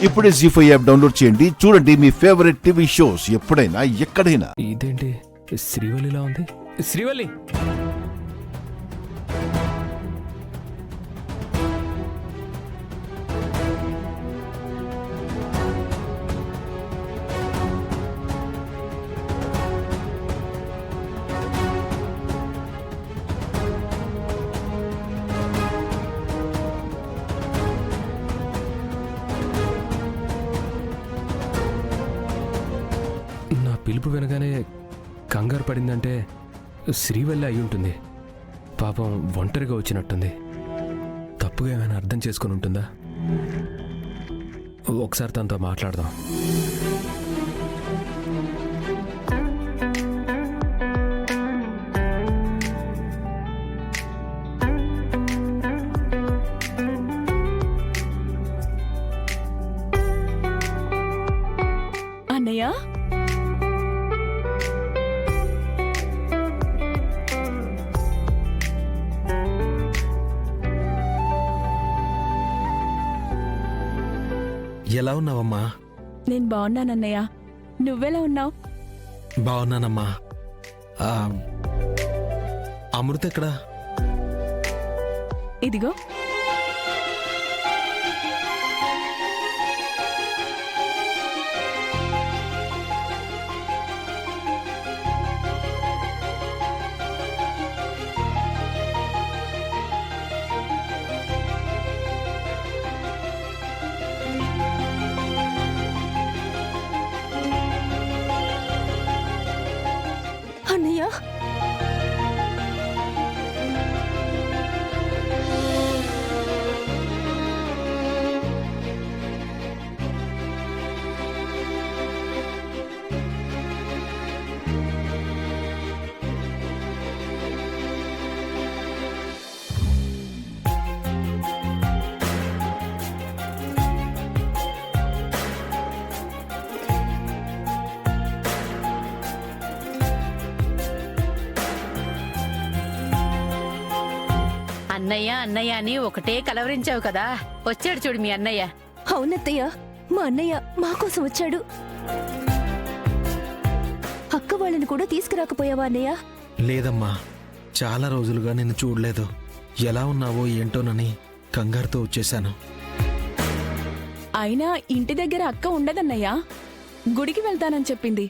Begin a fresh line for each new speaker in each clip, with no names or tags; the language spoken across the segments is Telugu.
ఇప్పుడే జీ5 యాప్ డౌన్లోడ్ చేయండి. చూడండి మీ ఫేవరెట్ టీవీ షోస్ ఎప్పుడైనా ఎక్కడైనా.
ఇదేంటి శ్రీవల్లిలా ఉంది? శ్రీవల్లి, నా పిలుపు వినగానే కంగారు పడిందంటే శ్రీవల్లి అయి ఉంటుంది. పాపం ఒంటరిగా వచ్చినట్టుంది. తప్పుగా ఏమైనా అర్థం చేసుకుని ఉంటుందా? ఒకసారి తనతో మాట్లాడదాం.
అన్నయ్య,
ఎలా ఉన్నావమ్మా?
నేను బాగున్నానన్నయ్య. నువ్వెలా ఉన్నావు?
బాగున్నానమ్మా. అమృత ఎక్కడా?
ఇదిగో. అన్నయ్య,
అన్నయ్య అన్నయ్య అని ఒకటే కలవరించావు కదా. వచ్చాడు చూడు మీ అన్నయ్య.
అవునత్తయ్య, మా అన్నయ్య మా కోసం వచ్చాడు. అక్క వాళ్ళని కూడా తీసుకురాకపోయావా అన్నయ్య?
లేదమ్మా, చాలా రోజులుగా నిన్ను చూడలేదు. ఎలా ఉన్నావో ఏంటోనని కంగారుతో వచ్చేశాను.
అయినా ఇంటి దగ్గర అక్క ఉండదన్నయ్య. గుడికి వెళ్తానని చెప్పింది.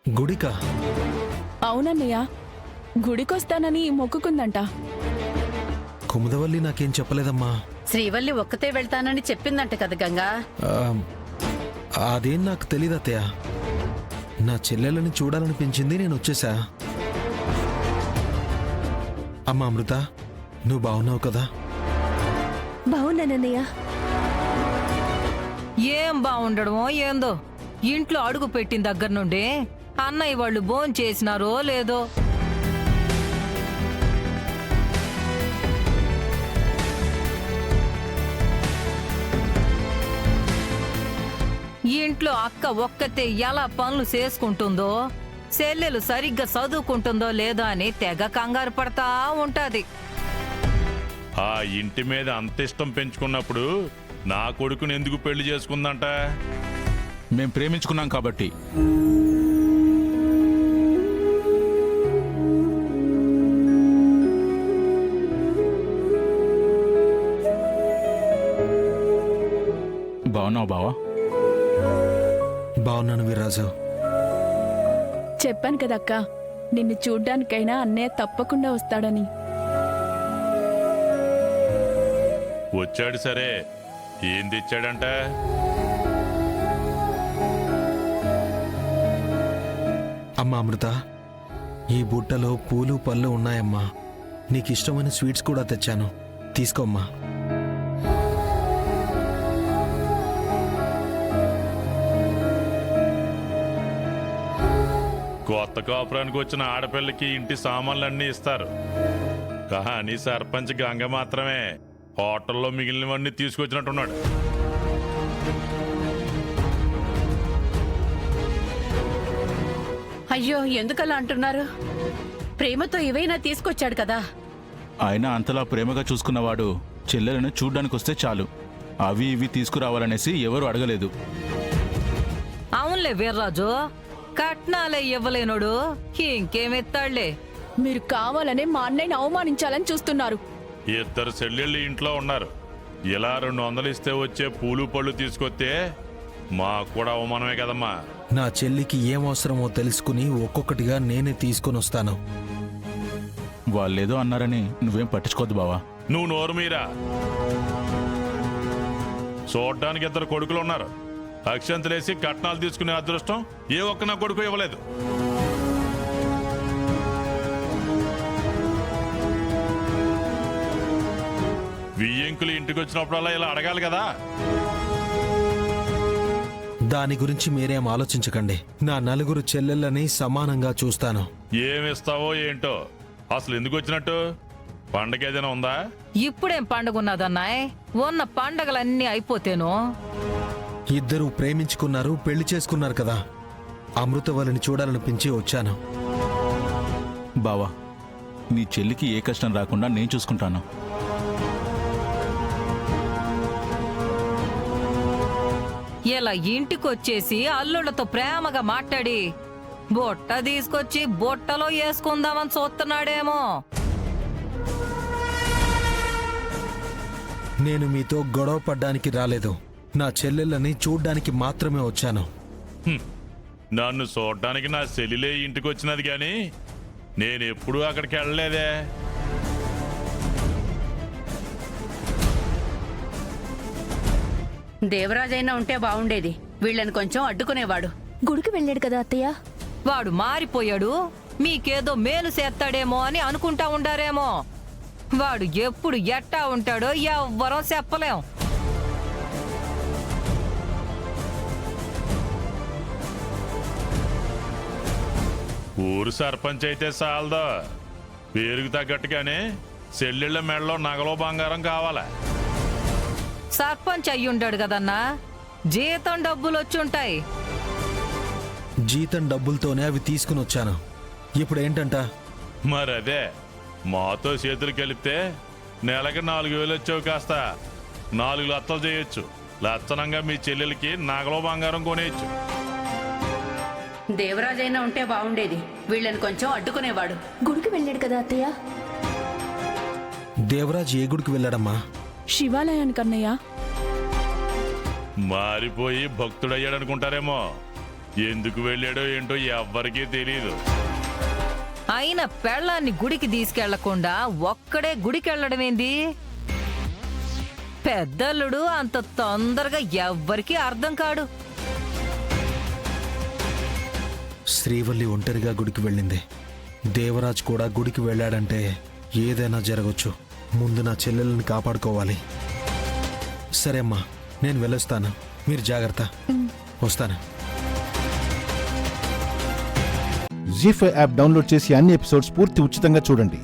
గుడికా?
అవునన్నయ్య, గుడికొస్తానని మొక్కుకుందంట.
కుముదవల్లి నాకేం చెప్పలేదమ్మా.
శ్రీవల్లి ఒక్కతే వెళ్తానని చెప్పిందంట కదా గంగా.
ఆ, అదేం నాకు తెలీదు అత్తయ్య. నా చెల్లెలని చూడాలనిపించింది, నేను వచ్చేసా. అమ్మా అమృత, నువ్వు బాగున్నావు కదా?
బాగున్నానన్నయ్య.
ఏం బాగుండడమో ఏందో. ఇంట్లో అడుగు పెట్టిన దగ్గర నుండి అన్నయ్య వాళ్ళు భోంచేసినారో లేదో. ఇంట్లో అక్క ఒక్కతే ఎలా పనులు చేసుకుంటుందో, చెల్లెలు సరిగ్గా చదువుకుంటుందో లేదో అని తెగ కంగారు పడతా ఉంటాది.
ఆ ఇంటి మీద అంత ఇష్టం పెంచుకున్నప్పుడు నా కొడుకుని ఎందుకు పెళ్లి చేసుకుందంట?
మేం ప్రేమించుకున్నాం కాబట్టి. బాగున్నావు బావా?
బాగున్నాను వీర్రాజు.
చెప్పాను కదక్క, నిన్ను చూడ్డానికైనా అన్నయ్య తప్పకుండా వస్తాడని.
వచ్చాడు సరే, ఏం తెచ్చాడంట?
అమ్మా అమృత, ఈ బుట్టలో పూలు పళ్ళు ఉన్నాయమ్మా. నీకు ఇష్టమైన స్వీట్స్ కూడా తెచ్చాను, తీసుకోమ్మా.
కొత్త కాపురానికి వచ్చిన ఆడపిల్లకి ఇంటి సామాన్లన్నీ ఇస్తారు, కానీ సర్పంచ్ గంగ మాత్రమే హోటల్లో మిగిలినవన్నీ తీసుకొచ్చినట్టున్నాడు.
అయ్యో, ఎందుకలా అంటున్నారు? ప్రేమతో ఇవైనా తీసుకొచ్చాడు కదా.
ఆయన అంతలా ప్రేమగా చూసుకున్నవాడు చెల్లెలను చూడ్డానికి వస్తే చాలు. అవి ఇవి తీసుకురావాలనేసి ఎవరు అడగలేదు.
అవునులే వీర్రాజు, కట్నాలే ఇవ్వలేనోడు ఇంకేమిస్తాడులే.
మీరు కావాలనే మా అన్నయ్యని అవమానించాలని చూస్తున్నారు.
ఇద్దరు చెల్లెళ్ళు ఇంట్లో ఉన్నారు. ఇలా 200 ఇస్తే వచ్చే పూలు పళ్ళు తీసుకొస్తే మాకు కూడా అవమానమే కదమ్మా.
నా చెల్లికి ఏం అవసరమో తెలుసుకుని ఒక్కొక్కటిగా నేనే తీసుకొని వస్తాను.
వాళ్ళేదో అన్నారని నువ్వేం పట్టించుకోద్దు బావా.
నువ్వు నోరు మీరా. చూడ్డానికి ఇద్దరు కొడుకులు ఉన్నారు. అక్షంతలేసి కట్నాలు తీసుకునే అదృష్టం ఏ ఒక్క నా కొడుకు ఇవ్వలేదు. వియ్యంకులు ఇంటికి వచ్చినప్పుడల్లా ఇలా అడగాలి కదా.
దాని గురించి మీరేం ఆలోచించకండి. నా నలుగురు చెల్లెళ్ళని సమానంగా చూస్తాను.
ఏమిస్తావో ఏంటో. అసలు ఎందుకు వచ్చినట్టు? పండగ ఏదైనా ఉందా?
ఇప్పుడేం పండగ ఉన్నదన్నాయ్? ఉన్న పండగలన్నీ అయిపోతేను.
ఇద్దరూ ప్రేమించుకున్నారు, పెళ్లి చేసుకున్నారు కదా. అమృత వాళ్ళని చూడాలనిపించి వచ్చాను.
బావా, నీ చెల్లికి ఏ కష్టం రాకుండా నేను చూసుకుంటాను.
ఇలా ఇంటికొచ్చేసి అల్లుళ్ళతో ప్రేమగా మాట్లాడి బొట్ట తీసుకొచ్చి బొట్టలో వేసుకుందామని చూస్తున్నాడేమో.
నేను మీతో గొడవ పడ్డానికి రాలేదు. నా చెల్లెళ్ళని చూడ్డానికి మాత్రమే వచ్చాను.
నన్ను చూడ్డానికి నా సెల్లిలే ఇంటికి వచ్చినది కానీ నేనెప్పుడూ అక్కడికి వెళ్ళలేదే.
దేవరాజైనా ఉంటే బాగుండేది. వీళ్ళని కొంచెం అడ్డుకునేవాడు.
గుడికి వెళ్ళాడు కదా అత్తయ్య.
వాడు మారిపోయాడు, మీకేదో మేలు చేస్తాడేమో అని అనుకుంటా ఉండారేమో. వాడు ఎప్పుడు ఎట్టా ఉంటాడో ఎవ్వరం చెప్పలేం.
ఊరు సర్పంచ్ అయితే చాలదో. పేరుకు తగ్గట్టుగానే చెల్లెళ్ళ మెడలో నగలో బంగారం కావాలా.
సర్పంచ్ అయ్యుంటాడు కదన్నా, జీతం డబ్బులు వచ్చుంటాయి.
జీతం డబ్బులతోనే అవి తీసుకుని వచ్చాను. ఇప్పుడు ఏంటంట?
మరదే మాతో చేతులు కలిపితే నెలకి 4,000 వచ్చావు, కాస్త 4 లత్తలు చేయొచ్చు. లచ్చనంగా మీ చెల్లెలకి నగలో బంగారం కొనేయచ్చు.
దేవరాజైనా ఉంటే బాగుండేది. వీళ్ళని కొంచెం అడ్డుకునేవాడు.
గుడికి వెళ్ళాడు కదా అత్తయ్య.
దేవరాజ్ ఏ గుడికి వెళ్ళాడమ్మా?
శివాలయానికి అన్నయ్య.
మారిపోయి భక్తుడయ్యాడనుకుంటారేమో. ఎందుకు వెళ్ళాడో ఏంటో ఎవ్వరికీ తెలియదు.
అయినా పెళ్ళాన్ని గుడికి తీసుకెళ్లకుండా ఒక్కడే గుడికెళ్లడమేంది? పెద్దల్లుడు అంత తొందరగా ఎవ్వరికీ అర్థం కాడు.
శ్రీవల్లి ఒంటరిగా గుడికి వెళ్ళింది. దేవరాజ్ కూడా గుడికి వెళ్ళాడంటే ఏదైనా జరగచ్చు. ముందు నా చెల్లెల్ని కాపాడుకోవాలి. సరే అమ్మా, నేను వెళ్ళొస్తాను. మీరు జాగ్రత్త. వస్తాను.
జీ5 యాప్ డౌన్లోడ్ చేసి అన్ని ఎపిసోడ్స్ పూర్తి ఉచితంగా చూడండి.